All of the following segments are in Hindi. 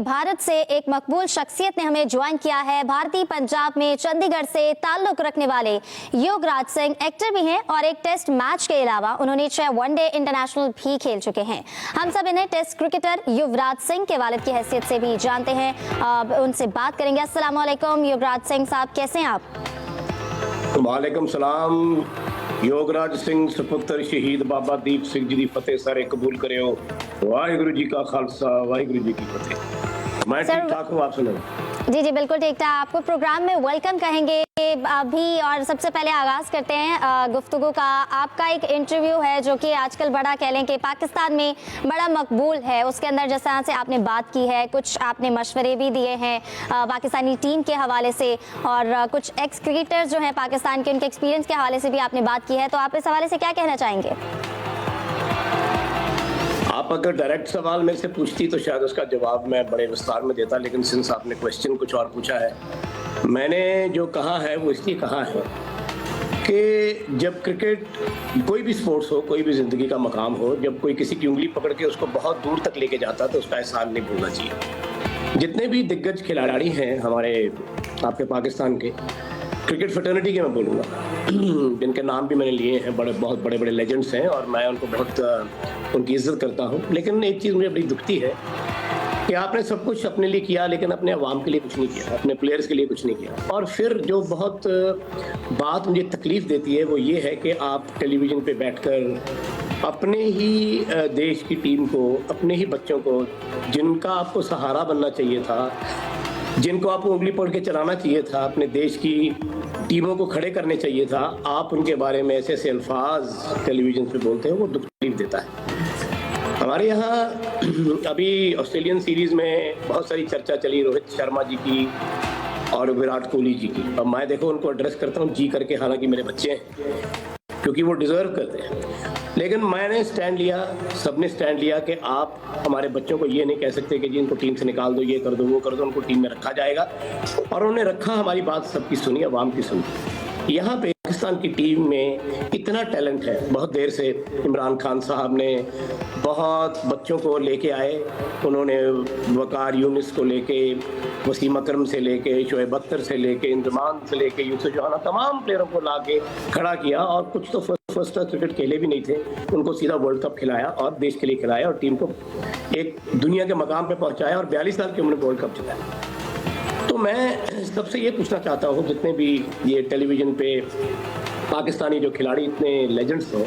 भारत से एक मकबूल शख्सियत ने हमें ज्वाइन किया है। भारतीय पंजाब में चंडीगढ़ से ताल्लुक रखने वाले युवराज सिंह एक्टर भी हैं और एक टेस्ट मैच के अलावा उन्होंने 6 वनडे इंटरनेशनल भी खेल चुके हैं। हम सब इन्हें टेस्ट क्रिकेटर युवराज सिंह के वालिद की हैसियत से भी जानते हैं। उनसे बात करेंगे। अस्सलाम वालेकुम युवराज सिंह साहब, कैसे हैं आप? वालेकुम सलाम। योगराज सिंह सुपुत्र शहीद बाबा दीप सिंह जी की फतेह सारे कबूल करे हो। वाहिगुरु जी का खालसा, वाहिगुरु जी की फतेह। मैं ठीक ठाक हूँ, आप सुनो। जी जी बिल्कुल ठीक ठाक। आपको प्रोग्राम में वेलकम कहेंगे अभी, और सबसे पहले आगाज करते हैं गुफ्तगू का। आपका एक इंटरव्यू है जो कि आजकल बड़ा कह लें कि पाकिस्तान में बड़ा मकबूल है। उसके अंदर जिस तरह से आपने बात की है, कुछ आपने मशवरे भी दिए हैं पाकिस्तानी टीम के हवाले से, और कुछ एक्स क्रिकेटर्स जो हैं पाकिस्तान के, उनके एक्सपीरियंस के हवाले से भी आपने बात की है। तो आप इस हवाले से क्या कहना चाहेंगे? आप अगर डायरेक्ट सवाल मेरे से पूछती तो शायद उसका जवाब मैं बड़े विस्तार में देता, लेकिन सिंस आपने क्वेश्चन कुछ और पूछा है, मैंने जो कहा है वो इसलिए कहा है कि जब क्रिकेट, कोई भी स्पोर्ट्स हो, कोई भी ज़िंदगी का मकाम हो, जब कोई किसी की उंगली पकड़ के उसको बहुत दूर तक लेके जाता तो उसका एहसान नहीं भूलना चाहिए। जितने भी दिग्गज खिलाड़ी हैं हमारे आपके पाकिस्तान के, क्रिकेट फ्रेटर्निटी के मैं बोलूँगा, जिनके नाम भी मैंने लिए हैं, बहुत बड़े बड़े लेजेंड्स हैं और मैं उनको बहुत उनकी इज्जत करता हूँ। लेकिन एक चीज़ मुझे बड़ी दुखती है कि आपने सब कुछ अपने लिए किया लेकिन अपने अवाम के लिए कुछ नहीं किया, अपने प्लेयर्स के लिए कुछ नहीं किया। और फिर जो बहुत बात मुझे तकलीफ़ देती है वो ये है कि आप टेलीविज़न पे बैठकर अपने ही देश की टीम को, अपने ही बच्चों को, जिनका आपको सहारा बनना चाहिए था, जिनको आपको उंगली पकड़ के चलाना चाहिए था, अपने देश की टीमों को खड़े करने चाहिए था, आप उनके बारे में ऐसे ऐसे अल्फाज टेलीविज़न पे बोलते हैं, वो दुख तकलीफ देता है। हमारे यहाँ अभी ऑस्ट्रेलियन सीरीज़ में बहुत सारी चर्चा चली रोहित शर्मा जी की और विराट कोहली जी की। अब मैं देखो उनको एड्रेस करता हूँ जी करके, हालांकि मेरे बच्चे हैं, क्योंकि वो डिज़र्व करते हैं। लेकिन मैंने स्टैंड लिया, सबने स्टैंड लिया कि आप हमारे बच्चों को ये नहीं कह सकते कि जी इनको टीम से निकाल दो, ये कर दो, वो कर दो, उनको टीम में रखा जाएगा। और उन्होंने रखा, हमारी बात सबकी सुनी, अवाम की सुनी। यहाँ पे पाकिस्तान की टीम में इतना टैलेंट है। बहुत देर से इमरान खान साहब ने बहुत बच्चों को लेके आए, उन्होंने वकार यूनिस को लेके, वसीम अकरम से लेके, शोएब अख्तर से लेके, इंजमान से लेके, यूसुफ जोहाना, तमाम प्लेयरों को ला के खड़ा किया। और कुछ तो फर्स्ट क्लास क्रिकेट खेले भी नहीं थे, उनको सीधा वर्ल्ड कप खिलाया और देश के लिए खिलाया और टीम को एक दुनिया के मकाम पे पहुंचाया और 42 साल की उम्र में वर्ल्ड कप जिताया। तो मैं सबसे ये पूछना चाहता हूँ, जितने भी ये टेलीविज़न पे पाकिस्तानी जो खिलाड़ी इतने लेजेंड्स हो,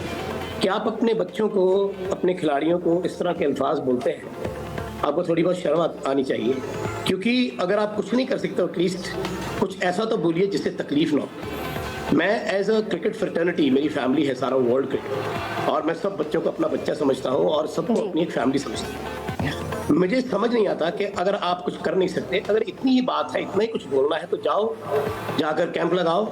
क्या आप अपने बच्चों को, अपने खिलाड़ियों को इस तरह के अल्फाज बोलते हैं? आपको थोड़ी बहुत शर्म आनी चाहिए, क्योंकि अगर आप कुछ नहीं कर सकते एटलीस्ट कुछ ऐसा तो बोलिए जिससे तकलीफ ना हो। मैं एज अ क्रिकेट फ्रेटर्निटी, मेरी फैमिली है सारा वर्ल्ड क्रिकेट, और मैं सब बच्चों को अपना बच्चा समझता हूँ और सबको अपनी एक फैमिली समझती हूँ। मुझे समझ नहीं आता कि अगर आप कुछ कर नहीं सकते, अगर इतनी ही बात है, इतना ही कुछ बोलना है, तो जाओ, जाकर कैंप लगाओ,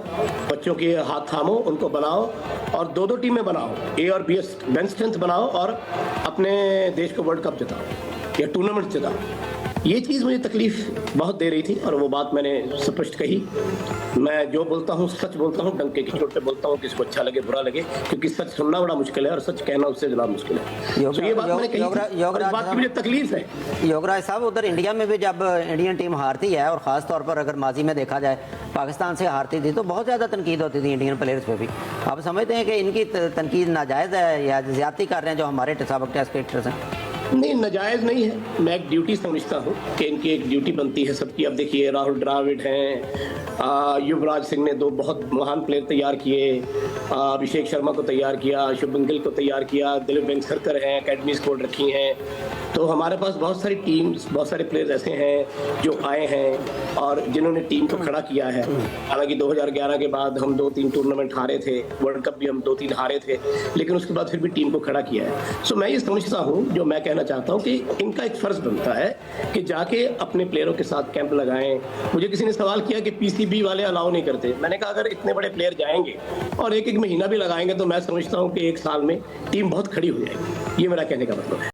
बच्चों के हाथ थामो, उनको बनाओ और 2-2 टीमें बनाओ, ए और बी बेंच स्ट्रेंथ बनाओ और अपने देश को वर्ल्ड कप जिताओ या टूर्नामेंट जिताओ। ये चीज़ मुझे तकलीफ बहुत दे रही थी और वो बात मैंने स्पष्ट कही। मैं जो बोलता हूँ सच बोलता हूँ, डंके की चोट पे बोलता हूँ, किसको अच्छा लगे बुरा लगे, क्योंकि सच सुनना बड़ा मुश्किल है और सच कहना उससे ज़्यादा मुश्किल है। तो ये बात मैंने कही थी और इस बात की मुझे तकलीफ है। योगराज साहब, उधर इंडिया में भी जब इंडियन टीम हारती है, और ख़ास तौर पर अगर माजी में देखा जाए पाकिस्तान से हारती थी, तो बहुत ज़्यादा तनकीद होती थी इंडियन प्लेयर्स पे भी। आप समझते हैं कि इनकी तनकीद नाजायज़ है या ज़्यादती कर रहे हैं जो हमारे सबक टेस्ट क्रिकेटर्स हैं? नहीं, नाजायज़ नहीं है। मैं एक ड्यूटी समझता हूँ कि इनकी एक ड्यूटी बनती है सबकी। अब देखिए राहुल द्रविड़ हैं, युवराज सिंह ने 2 बहुत महान प्लेयर तैयार किए, अभिषेक शर्मा को तैयार किया, शुभमन गिल को तैयार किया, दिलीप वेंगसरकर हैं, अकेडमी स्क्वाड रखी हैं। तो हमारे पास बहुत सारी टीम्स, बहुत सारे प्लेयर्स ऐसे हैं जो आए हैं और जिन्होंने टीम को खड़ा किया है। हालांकि 2011 के बाद हम 2-3 टूर्नामेंट हारे थे, वर्ल्ड कप भी हम 2-3 हारे थे, लेकिन उसके बाद फिर भी टीम को खड़ा किया है। सो मैं ये समझता हूँ, जो मैं कहना चाहता हूँ कि इनका एक फ़र्ज़ बनता है कि जाके अपने प्लेयरों के साथ कैंप लगाएं। मुझे किसी ने सवाल किया कि पीसीबी वाले अलाउ नहीं करते। मैंने कहा अगर इतने बड़े प्लेयर जाएंगे और एक महीना भी लगाएंगे तो मैं समझता हूँ कि 1 साल में टीम बहुत खड़ी हो जाएगी। ये मेरा कहने का मतलब है।